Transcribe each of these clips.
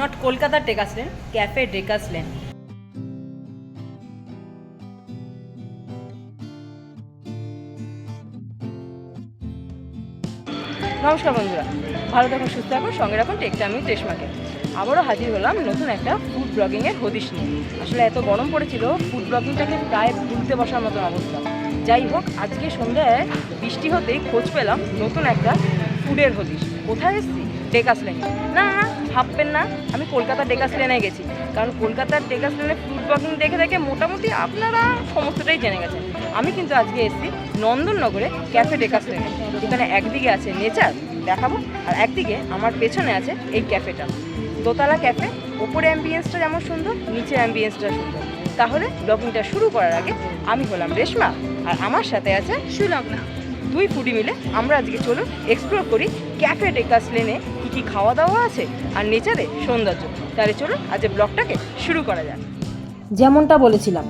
Not কলকাতার ডেকাসলেন, cafe ডেকাসলেন। নমস্কার বন্ধুরা, ভালো থাকুন, সুস্থ থাকুন, সঙ্গে রাখুন টেকটা আমি টেশমাকে। আবারও হাজির হলাম নতুন একটা ফুড ব্লগিংয়ের হদিশ নিয়ে। আসলে এত গরম পড়েছিল, ফুড ব্লগিংটাকে প্রায় ভুলতে বসার মতন অবস্থা। যাই হোক, আজকে সন্ধ্যায় বৃষ্টি হতেই খোঁজ পেলাম নতুন একটা ফুডের হদিশ। কোথায় এসেছি? ডেকাসলেনে। না, ভাববেন না আমি কলকাতার ডেকাসলেনে গেছি, কারণ কলকাতার ডেকাসলেনে ফুড ব্লগিং দেখে দেখে মোটামুটি আপনারা সমস্তটাই জেনে গেছেন। আমি কিন্তু আজকে এসেছি নন্দননগরে ক্যাফে ডেকাসলেনে। এখানে একদিকে আছে নেচার দেখাবো, আর একদিকে আমার পেছনে আছে এই ক্যাফেটা। দোতলা ক্যাফে, ওপরে অ্যাম্বিয়েন্সটা যেমন সুন্দর, নিচে অ্যাম্বিয়েন্সটা সুন্দর। তাহলে ব্লগিংটা শুরু করার আগে আমি হলাম রেশমা, আর আমার সাথে আছে সুলগ্না। দুই ফুডি মিলে আমরা আজকে চলুন এক্সপ্লোর করি ক্যাফে ডেকাসলেনে কী কী খাওয়া দাওয়া আছে আর নেচারে সৌন্দর্য। তাহলে চলুন আজ ব্লগটাকে শুরু করা যাক। যেমনটা বলেছিলাম,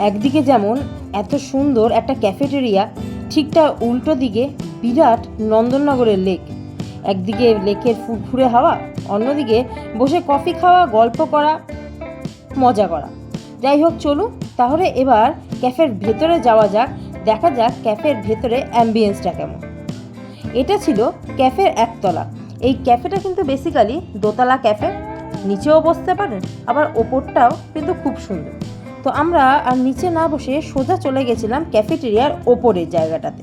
একদিকে যেমন এত সুন্দর একটা ক্যাফেটেরিয়া, ঠিকটা উল্টো দিকে বিরাট নন্দননগরের লেক। একদিকে লেকের ফুরফুরে হাওয়া, অন্যদিকে বসে কফি খাওয়া, গল্প করা, মজা করা। যাই হোক, চলুন তাহলে এবার ক্যাফের ভেতরে যাওয়া যাক, দেখা যাক ক্যাফের ভেতরে অ্যাম্বিয়েন্সটা কেমন। এটা ছিল ক্যাফের একতলা। এই ক্যাফেটা কিন্তু বেসিক্যালি দোতলা ক্যাফে, নিচেও বসতে পারেন, আবার ওপরটাও কিন্তু খুব সুন্দর। তো আমরা আর নিচে না বসে সোজা চলে গেছিলাম ক্যাফেটেরিয়ার ওপরের জায়গাটাতে।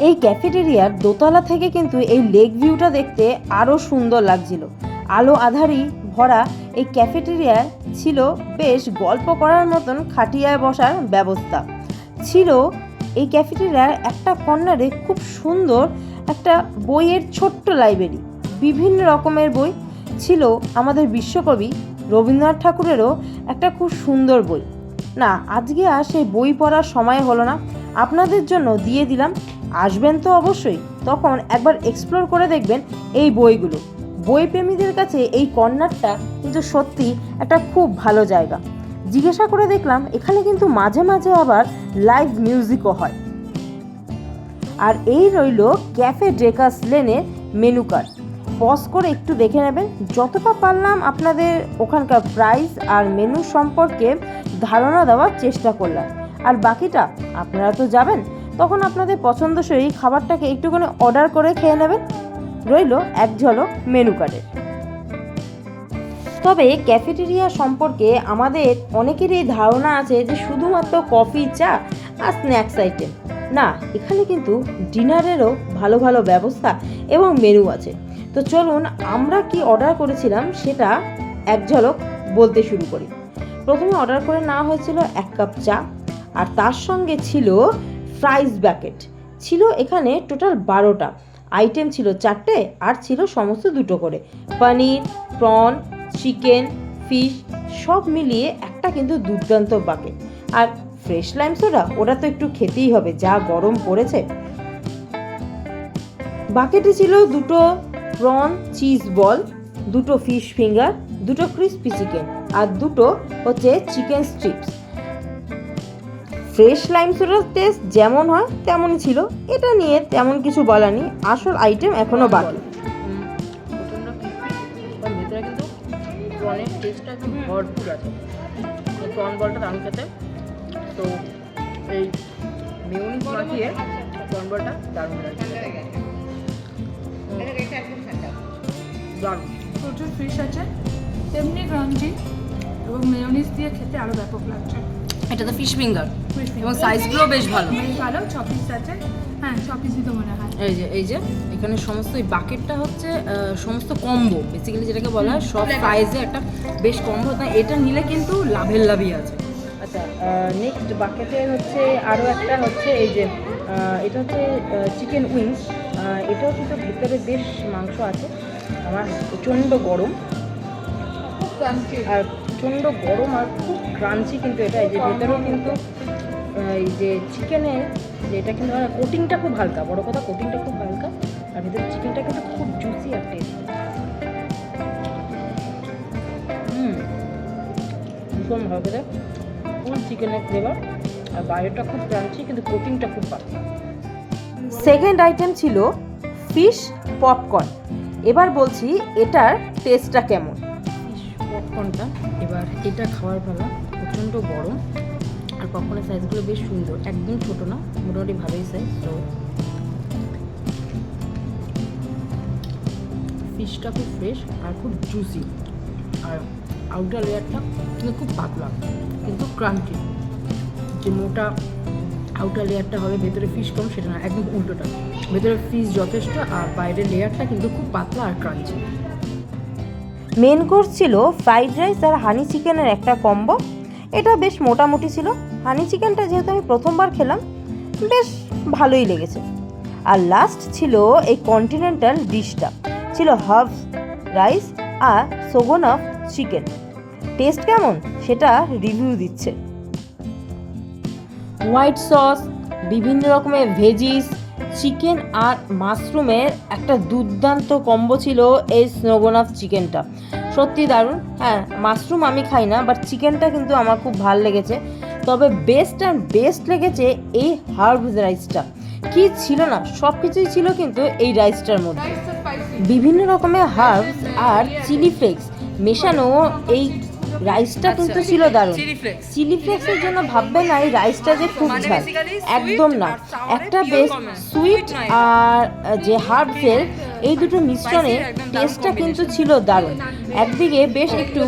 এই ক্যাফেটেরিয়ার দোতলা থেকে কিন্তু এই লেক ভিউটা দেখতে আরও সুন্দর লাগছিল। আলো আধারি ভরা এই ক্যাফেটেরিয়ায় ছিল বেশ গল্প করার মতন খাটিয়ায় বসার ব্যবস্থা। ছিল এই ক্যাফেটেরিয়ার একটা কর্নারে খুব সুন্দর একটা বইয়ের ছোট্ট লাইব্রেরি, বিভিন্ন রকমের বই ছিল। আমাদের বিশ্বকবি রবীন্দ্রনাথ ঠাকুরেরও একটা খুব সুন্দর বই। না, আজকে আর সেই বই পড়ার সময় হলো না, আপনাদের জন্য দিয়ে দিলাম। আসবেন তো অবশ্যই, তখন একবার এক্সপ্লোর করে দেখবেন এই বইগুলো। বই প্রেমীদের কাছে এই কর্নারটা কিন্তু সত্যি একটা খুব ভালো জায়গা। জিজ্ঞাসা করে দেখলাম এখানে কিন্তু মাঝে মাঝে আবার লাইভ মিউজিকও হয়। আর এই রইল ক্যাফে ডেকাসলেনের মেনু কার্ড। পজ করে একটু দেখে নেবেন, যতটা পারলাম আপনাদের ওখানকার প্রাইস আর মেনু সম্পর্কে ধারণা দেওয়ার চেষ্টা করলাম। আর বাকিটা আপনারা তো যাবেন, তখন আপনাদের পছন্দসই খাবারটাকে একটুখানি অর্ডার করে খেয়ে নেবেন। রইল এক ঝলক মেনু কার্ডের। তবে ক্যাফেটেরিয়া সম্পর্কে আমাদের অনেকেরই ধারণা আছে যে শুধুমাত্র কফি, চা আর স্ন্যাক্স আইটেম। না, এখানে কিন্তু ডিনারেরও ভালো ভালো ব্যবস্থা এবং মেনু আছে। তো চলুন আমরা কি অর্ডার করেছিলাম সেটা এক ঝলক বলতে শুরু করি। প্রথমে অর্ডার করে নেওয়া হয়েছিল 1 কাপ চা, আর তার সঙ্গে ছিল ফ্রাইজ ব্যাকেট। ছিল এখানে টোটাল 12টা আইটেম, ছিল 4টে, আর ছিল সমস্ত 2টো করে পনির, প্রন, চিকেন, ফিশ সব মিলিয়ে একটা কিন্তু দুর্দান্ত বাকেট। আর ফ্রেশ লাইম সোডা, ওটা তো একটু খেতেই হবে, যা গরম পড়েছে। বাকেটে ছিল 2টো প্রন চিজ বল, 2টো ফিশ ফিঙ্গার, 2টো ক্রিস্পি চিকেন, আর 2টো হচ্ছে চিকেন স্ট্রিপস। ফ্রেশ লাইম সোডার টেস্ট যেমন হয় তেমনই ছিল, এটা নিয়ে তেমন কিছু বলার নেই। আসল আইটেম এখনও বাকি। ভেতরে কিন্তু প্রনের টেস্টটা একদম ভরপুর আছে, প্রন বলটা দারুণ খেতে। তো এই মেয়োনিজ মাখিয়ে প্রন বলটা দারুণ লাগছে, দারুণ। প্রচুর ফিশ আছে, তেমনি ক্রাঞ্চি, এবং মেয়োনিজ দিয়ে খেতে আরও ব্যাপক লাগছে। এটা তো ফিশ ফিঙ্গার এবং সাইজগুলো বেশ ভালো, বেশ ভালো। 6 পিস আছে, হ্যাঁ 6 পিসই তো মনে হয়। এই যে এখানে সমস্ত এই বাকেটটা হচ্ছে সমস্ত কম্বো, বেসিক্যালি যেটাকে বলা হয় সব প্রাইসে একটা বেশ কম্বো। তাই এটা নিলে কিন্তু লাভের লাভই আছে। আচ্ছা, নেক্সট বাকেটের হচ্ছে আরও একটা হচ্ছে এই যে এটা হচ্ছে চিকেন উইংস। এটাও কিন্তু ভিতরে বেশ মাংস আছে। আমার প্রচণ্ড গরম, আর প্রচণ্ড গরম আর খুব ক্রাঞ্চি কিন্তু এটা। এই যে ভেতরেও কিন্তু এই যে চিকেনের যে এটা কিন্তু কোটিংটা খুব হালকা, বড় কথা কোটিংটা খুব হালকা, আর ভেতরে চিকেনটা কিন্তু খুব জুসি আর টেস্ট। ভীষণ ভালো খেতে, ফুল চিকেনের ফ্লেভার। আর বাইরেটা খুব ক্রাঞ্চি, কিন্তু কোটিংটা খুব পাতলা। সেকেন্ড আইটেম ছিল ফিশ পপকর্ন। এবার বলছি এটার টেস্টটা কেমন। ফিশ পপকর্নটা এবার এটা খাওয়ার পালা। প্রচণ্ড বড়, আর পপকর্নের সাইজগুলো বেশ সুন্দর, একদম ছোট না, মোটামুটি ভালোই সাইজ। তো ফিশটা খুব ফ্রেশ আর খুব জুসি, আর আউটার লেয়ারটা কিন্তু খুব পাতলা কিন্তু ক্রাঞ্চি। যে মোটা আউটার লেয়ারটা হবে, ভেতরে ফিশ কম, সেটা না, একদম উল্টোটা। ভেতরে ফিশ যথেষ্ট আর বাইরের লেয়ারটা কিন্তু খুব পাতলা আর ক্রাঞ্চি। মেন কোর্স ছিল ফ্রাইড রাইস আর হানি চিকেনের একটা কম্বো। এটা বেশ মোটামুটি ছিল। হানি চিকেনটা যেহেতু আমি প্রথমবার খেলাম, বেশ ভালোই লেগেছে। আর লাস্ট ছিল এই কন্টিনেন্টাল ডিশটা, ছিল হাফ রাইস আর সোগোনফ চিকেন। টেস্ট কেমন সেটা রিভিউ দিচ্ছে। হোয়াইট সস, বিভিন্ন রকমের ভেজিস, চিকেন আর মাশরুমের একটা দুর্দান্ত কম্বো ছিল এই স্নোগোনাফ চিকেনটা। সত্যি দারুণ। হ্যাঁ, মাশরুম আমি খাই না, বাট চিকেনটা কিন্তু আমার খুব ভালো লেগেছে। তবে বেস্ট লেগেছে এই হার্বস রাইসটা। কি ছিল না, সব কিছুই ছিল কিন্তু এই রাইসটার মধ্যে। বিভিন্ন রকমের হার্বস আর চিলি ফ্লেক্স মেশানো এই রাইসটা কিন্তু ছিল দারুণ। চিলি ফ্লেক্সের জন্য ভাববেন না এই রাইসটা যে খুব ঝাল, একদম না। একটা বেশ সুইট আর যে হার্বসের এই দুটো মিশ্রণে টেস্টটা কিন্তু ছিল দারুণ। একদিকে বেশ একটু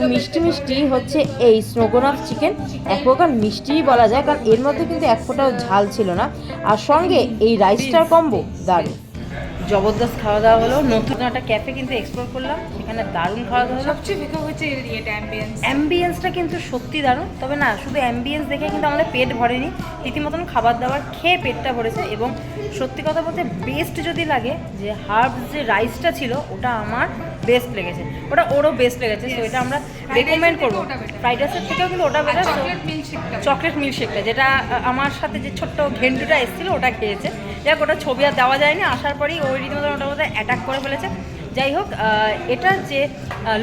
মিষ্টি হচ্ছে এই স্নোগোনাফ চিকেন, এক প্রকার মিষ্টিই বলা যায়, কারণ এর মধ্যে কিন্তু এক ফোঁটাও ঝাল ছিল না। আর সঙ্গে এই রাইসটার কম্বো দারুণ। জবরদস্ত খাওয়া দাওয়া হলো। নতুন একটা ক্যাফে কিন্তু এক্সপ্লোর করলাম, সেখানে দারুণ খাওয়া দাওয়া হলো। সবচেয়ে ফিকা হচ্ছে এটা অ্যাম্বিয়েন্সটা কিন্তু সত্যি দারুণ। তবে না, শুধু অ্যাম্বিয়েন্স দেখে কিন্তু আমাদের পেট ভরেনি, রীতিমতন খাবার দাবার খেয়ে পেটটা ভরেছে। এবং সত্যি কথা বলতে বেস্ট যদি লাগে, যে হার্বস যে রাইসটা ছিল ওটা আমার বেস্ট লেগেছে, ওটা ওরও বেস্ট লেগেছে। তো এটা আমরা রেকমেন্ড করবো। ফ্রাইড রাইসের থেকেও কিন্তু ওটা বেটার। চকলেট মিল্কশেকটা, যেটা আমার সাথে যে ছোট্ট ঘেন্টুটা এসেছিলো ওটা খেয়েছে। যাক, ওটা ছবি আর দেওয়া যায়নি, আসার পরেই ওই রীতিমতন ওটা বোধহয় অ্যাটাক করে ফেলেছে। যাই হোক, এটার যে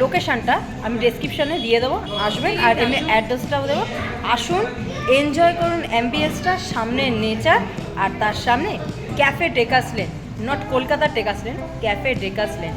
লোকেশানটা আমি ডেসক্রিপশানে দিয়ে দেবো, আসবেন। আর এমনি অ্যাড্রেসটাও দেবো। আসুন, এনজয় করুন অ্যাম্বিয়েন্সটা, সামনে নেচার, আর তার সামনে ক্যাফে ডেকাসলেন, নট কলকাতার ডেকাসলেন, ক্যাফে ডেকাসলেন।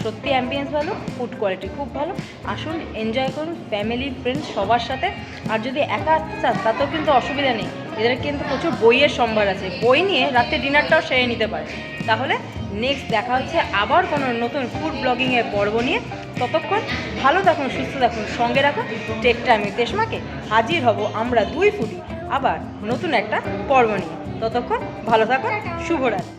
সত্যি অ্যাম্বিয়েন্স ভালো, ফুড কোয়ালিটি খুব ভালো। আসুন, এনজয় করুন ফ্যামিলি ফ্রেন্ডস সবার সাথে। আর যদি একা আসতে চান তাতেও কিন্তু অসুবিধা নেই, এদের কিন্তু প্রচুর বইয়ের সম্ভার আছে, বই নিয়ে রাতে ডিনারটাও সেরে নিতে পারে। তাহলে নেক্সট দেখা হচ্ছে আবার কোনো নতুন ফুড ব্লগিংয়ের পর্ব নিয়ে। ততক্ষণ ভালো থাকুন, সুস্থ থাকুন, সঙ্গে রাখুন টেক টাইম উইথ তেশমাকে। হাজির হব আমরা দুই ফুডি আবার নতুন একটা পর্ব নিয়ে। ততক্ষণ ভালো থাকুন, শুভরাত্রি।